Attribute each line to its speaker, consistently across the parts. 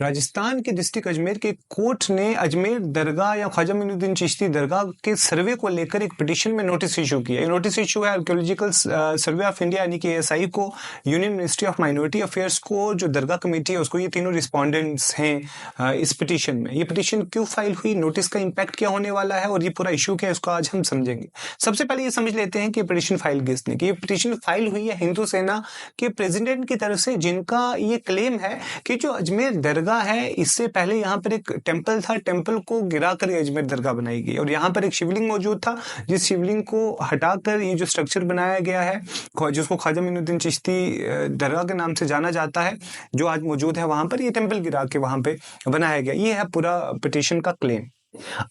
Speaker 1: राजस्थान के डिस्ट्रिक्ट अजमेर के कोर्ट ने अजमेर दरगाह या ख्वाजा मोइनुद्दीन चिश्ती दरगाह के सर्वे को लेकर एक पिटीशन में नोटिस इशू किया। नोटिस इशू है आर्कियोलॉजिकल सर्वे ऑफ इंडिया यानी कि एएसआई को, union ministry of minority affairs को, जो दरगाह कमेटी है उसको। ये तीनों रिस्पोंडेंट्स हैं इस पिटीशन में। ये पिटीशन क्यों फाइल हुई, नोटिस का इम्पैक्ट क्या होने वाला है और ये पूरा इशू क्या है, इसको आज हम समझेंगे। सबसे पहले ये समझ लेते हैं कि पिटीशन फाइल किसने की। ये पिटीशन फाइल हुई है हिंदू सेना के प्रेसिडेंट की तरफ से, जिनका ये क्लेम है कि जो अजमेर दरगाह है, इससे पहले यहाँ पर एक टेंपल था, टेंपल को गिराकर अजमेर दरगाह बनाई गई और यहाँ पर एक शिवलिंग मौजूद था, जिस शिवलिंग को हटाकर ये जो स्ट्रक्चर बनाया गया है, जिसको ख्वाजा मोइनुद्दीन चिश्ती दरगाह के नाम से जाना जाता है, जो आज मौजूद है वहां पर, ये टेंपल गिरा के वहां पे बनाया गया। ये है पूरा पिटीशन का क्लेम।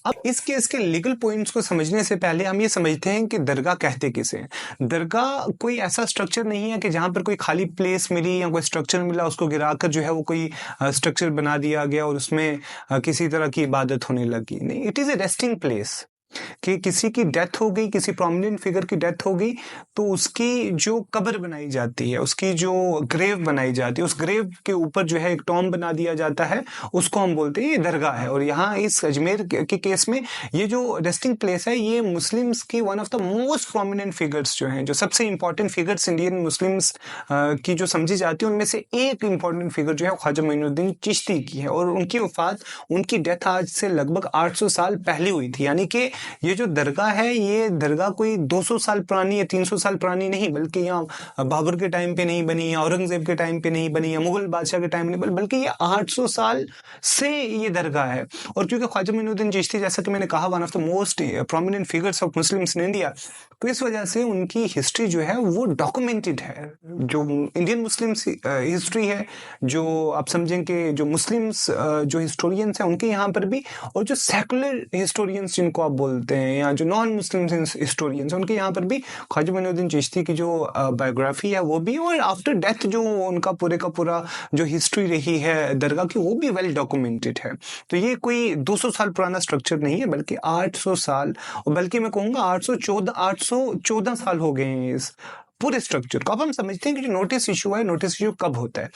Speaker 1: अब इस केस के लीगल पॉइंट्स को समझने से पहले हम ये समझते हैं कि दरगाह कहते किसे हैं। दरगाह कोई ऐसा स्ट्रक्चर नहीं है कि जहां पर कोई खाली प्लेस मिली या कोई स्ट्रक्चर मिला, उसको गिराकर जो है वो कोई स्ट्रक्चर बना दिया गया और उसमें किसी तरह की इबादत होने लगी। नहीं, it is a resting place. कि किसी की डेथ हो गई, किसी प्रोमिनेंट फिगर की डेथ हो गई, तो उसकी जो कब्र बनाई जाती है, उसकी जो ग्रेव बनाई जाती है, उस ग्रेव के ऊपर जो है एक टॉम बना दिया जाता है, उसको हम बोलते हैं ये दरगाह है। और यहाँ इस अजमेर के केस में ये जो रेस्टिंग प्लेस है, ये मुस्लिम्स की one of the most prominent figures जो हैं, जो सबसे इंपॉर्टेंट फिगर्स इंडियन मुस्लिम्स की जो समझी जाती है, उनमें से एक इंपॉर्टेंट फिगर जो है ख्वाजा मोइनुद्दीन चिश्ती की है। और उनकी वफात, उनकी डेथ आज से लगभग 800 साल पहले हुई थी। यानी कि ये जो दरगाह है, ये दरगाह कोई 200 साल पुरानी या 300 साल पुरानी नहीं, बल्कि यहाँ बाबर के टाइम पे नहीं बनी या औरंगजेब के टाइम पे नहीं बनी या मुगल बादशाह के टाइम नहीं, बल्कि ये 800 साल से ये दरगाह है। और क्योंकि ख्वाजा मोइनुद्दीन चिश्ती, जैसा कि मैंने कहा, one of the most prominent figures of Muslims in India, तो इस वजह से उनकी हिस्ट्री जो है वो डॉक्यूमेंटेड है। जो इंडियन मुस्लिम्स हिस्ट्री है, जो आप समझें कि जो मुस्लिम्स जो हिस्टोरियंस हैं उनके यहाँ पर भी, और जो सेकुलर हिस्टोरियंस जिनको आप बोलते हैं, या जो नॉन मुस्लिम हिस्टोरियंस उनके यहाँ पर भी ख्वाजा मोइनुद्दीन चिश्ती की जो बायोग्राफी है वो भी, और आफ्टर डेथ जो उनका पूरे का पूरा जो हिस्ट्री रही है दरगाह की, वो भी वेल डॉक्यूमेंटेड है। तो ये कोई 200 साल पुराना स्ट्रक्चर नहीं है, बल्कि 800 साल, और बल्कि मैं कहूँगा 814 साल हो गए हैं इस पूरे स्ट्रक्चर को। अब हम समझते हैं कि जो नोटिस इशू है, नोटिस इशू कब होता है।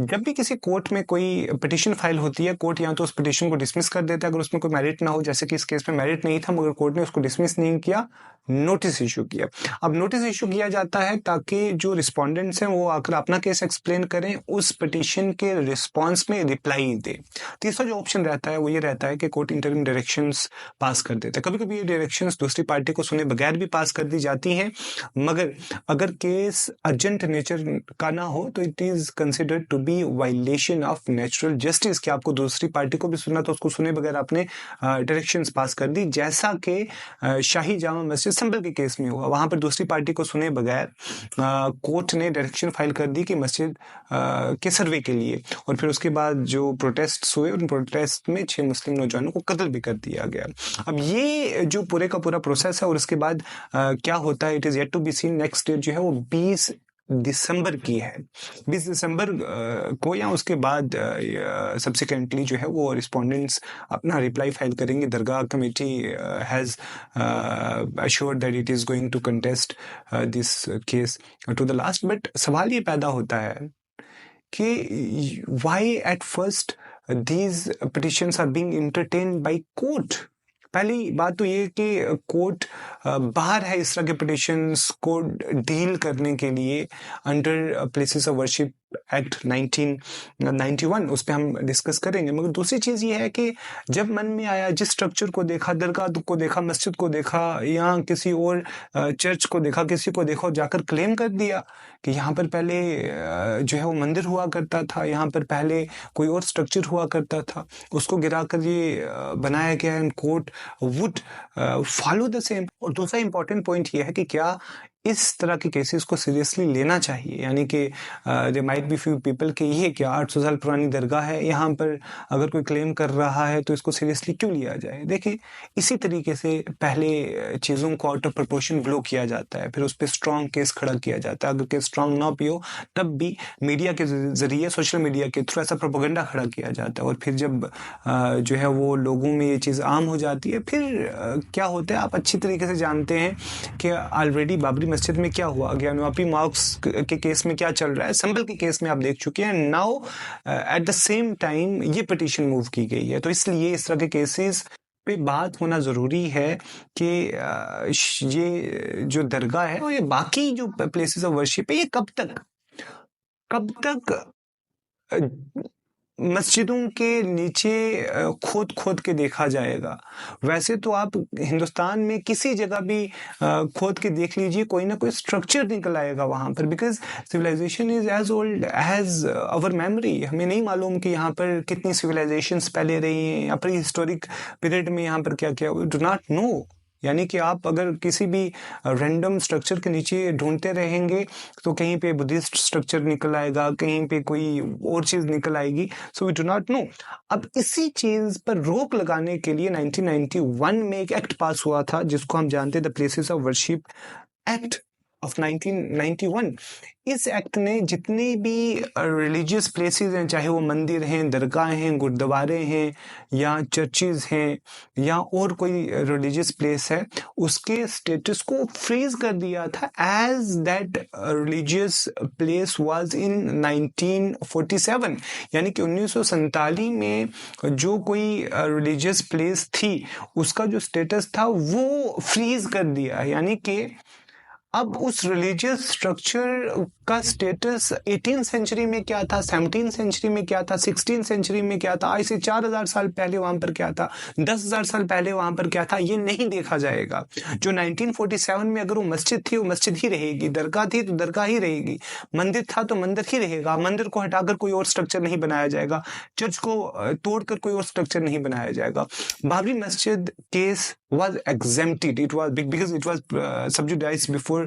Speaker 1: जब भी किसी कोर्ट में कोई पिटीशन फाइल होती है, कोर्ट या तो उस पिटीशन को डिसमिस कर देता है अगर उसमें कोई मेरिट ना हो, जैसे कि इस केस में मेरिट नहीं था मगर कोर्ट ने उसको डिसमिस नहीं किया, नोटिस इशू किया। अब नोटिस इशू किया जाता है ताकि जो रिस्पोंडेंट्स हैं वो आकर अपना केस एक्सप्लेन करें, उस पिटीशन के रिस्पॉन्स में रिप्लाई दे। तीसरा जो ऑप्शन रहता है वो ये रहता है कि कोर्ट इंटरिम डायरेक्शंस पास कर देता है। कभी कभी ये डायरेक्शंस दूसरी पार्टी को सुने बगैर भी पास कर दी जाती हैं, मगर अगर केस अर्जेंट नेचर का ना हो तो it is considered to be violation of natural justice, कि आपको दूसरी पार्टी को भी सुनना तो उसको सुने बगैर आपने डायरेक्शंस पास कर दी, जैसा कि शाही जामा मस्जिद संभल के केस में हुआ। वहां पर दूसरी पार्टी को सुने बगैर कोर्ट ने डायरेक्शन फाइल कर दी कि मस्जिद के सर्वे के लिए, और फिर उसके बाद जो प्रोटेस्ट हुए, उन प्रोटेस्ट में 6 मुस्लिम नौजवानों को कत्ल भी कर दिया गया। अब ये जो पूरे का पूरा प्रोसेस है और उसके बाद क्या होता है, it is yet to be seen. Next date जो है वो 20 दिसंबर की है। 20 दिसंबर को या उसके बाद सब्सिक्वेंटली जो है वो रिस्पोंडेंट्स अपना रिप्लाई फाइल करेंगे। दरगाह committee has assured that it is going to contest this case to the last। But सवाल ये पैदा होता है कि why at first these petitions are being entertained by court। पहली बात तो ये कि कोर्ट बाहर है इस तरह के पिटिशंस को डील करने के लिए under places of worship act 1991, उस पर हम डिस्कस करेंगे। मगर दूसरी चीज़ ये है कि जब मन में आया, जिस स्ट्रक्चर को देखा, दरगाह को देखा, मस्जिद को देखा, या किसी और चर्च को देखा, किसी को देखा और जाकर क्लेम कर दिया कि यहाँ पर पहले जो है वो मंदिर हुआ करता था, यहाँ पर पहले कोई और स्ट्रक्चर हुआ करता था, उसको गिरा कर ये बनाया गया है, and court would follow the same. और दूसरा इंपॉर्टेंट पॉइंट ये है कि क्या इस तरह के केसेस को सीरियसली लेना चाहिए। यानी कि they might be few people कि ये क्या 800 साल पुरानी दरगाह है, यहाँ पर अगर कोई क्लेम कर रहा है तो इसको सीरियसली क्यों लिया जाए। देखिए, इसी तरीके से पहले चीज़ों को आउट ऑफ प्रोपोर्शन ब्लो किया जाता है, फिर उस पर स्ट्रॉन्ग केस खड़ा किया जाता है। अगर केस स्ट्रॉन्ग ना भी हो तब भी मीडिया के ज़रिए, सोशल मीडिया के थ्रू ऐसा प्रोपेगेंडा खड़ा किया जाता है, और फिर जब जो है वो लोगों में ये चीज़ आम हो जाती है, फिर क्या होता है आप अच्छी तरीके से जानते हैं कि ऑलरेडी बाबरी बाबरी मस्जिद में क्या हुआ, ज्ञानवापी मॉस्क के केस में क्या चल रहा है, संभल के केस में आप देख चुके हैं। Now at the same time ये पिटीशन मूव की गई है। तो इसलिए इस तरह के केसेस पे बात होना ज़रूरी है कि ये जो दरगाह है और ये बाकी जो प्लेसेस ऑफ वर्शिप है, ये कब तक मस्जिदों के नीचे खोद खोद के देखा जाएगा। वैसे तो आप हिंदुस्तान में किसी जगह भी खोद के देख लीजिए, कोई ना कोई स्ट्रक्चर निकल आएगा वहाँ पर, because civilisation is as old as our memory. हमें नहीं मालूम कि यहाँ पर कितनी सिविलाइजेशंस पहले रही हैं या प्री हिस्टोरिक पीरियड में यहाँ पर क्या क्या, वी डू नॉट नो। यानी कि आप अगर किसी भी रैंडम स्ट्रक्चर के नीचे ढूंढते रहेंगे तो कहीं पे बुद्धिस्ट स्ट्रक्चर निकल आएगा, कहीं पे कोई और चीज निकल आएगी। So we do not know. अब इसी चीज पर रोक लगाने के लिए 1991 में एक एक्ट पास हुआ था जिसको हम जानते हैं the places of worship act of 1991। इस एक्ट ने जितने भी रिलीजियस प्लेसेस हैं, चाहे वो मंदिर हैं, दरगाह हैं, गुरुद्वारे हैं या चर्चेज हैं या और कोई रिलीजियस प्लेस है, उसके स्टेटस को फ्रीज कर दिया था as that religious place was in 1947। यानी कि 1947 में जो कोई रिलीजियस प्लेस थी उसका जो स्टेटस था वो फ्रीज कर दिया। यानी कि अब उस रिलीजियस स्ट्रक्चर का स्टेटस 18th सेंचुरी में क्या था, 17th सेंचुरी में क्या था, 16th सेंचुरी में क्या था, आज से 4000 साल पहले वहां पर क्या था, 10,000 साल पहले वहां पर क्या था, ये नहीं देखा जाएगा। जो 1947 में अगर वो मस्जिद थी वो मस्जिद ही रहेगी, दरगाह थी तो दरगाह ही रहेगी, मंदिर था तो मंदिर ही रहेगा। मंदिर को हटाकर कोई और स्ट्रक्चर नहीं बनाया जाएगा, चर्च को तोड़कर कोई और स्ट्रक्चर नहीं बनाया जाएगा। बाबरी मस्जिद case was exempted, it was because it was subjudiced before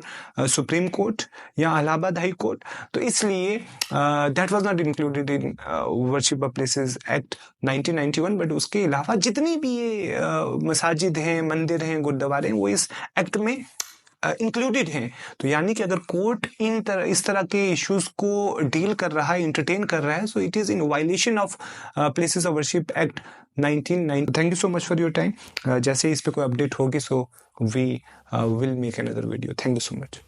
Speaker 1: Supreme Court या इलाहाबाद हाई कोर्ट। तो इसलिए that was not included in Worship of Places Act 1991। But उसके अलावा जितनी भी ये मसाजिद हैं, मंदिर हैं, गुरुद्वारे हैं, वो इस एक्ट में इंक्लूडेड हैं। तो यानी कि अगर कोर्ट इस तरह के इश्यूज को डील कर रहा है, इंटरटेन कर रहा है, so it is in violation of places of worship act 1990। Thank you so much for your time. जैसे इस पे कोई अपडेट होगी so we will make another video. Thank you so much.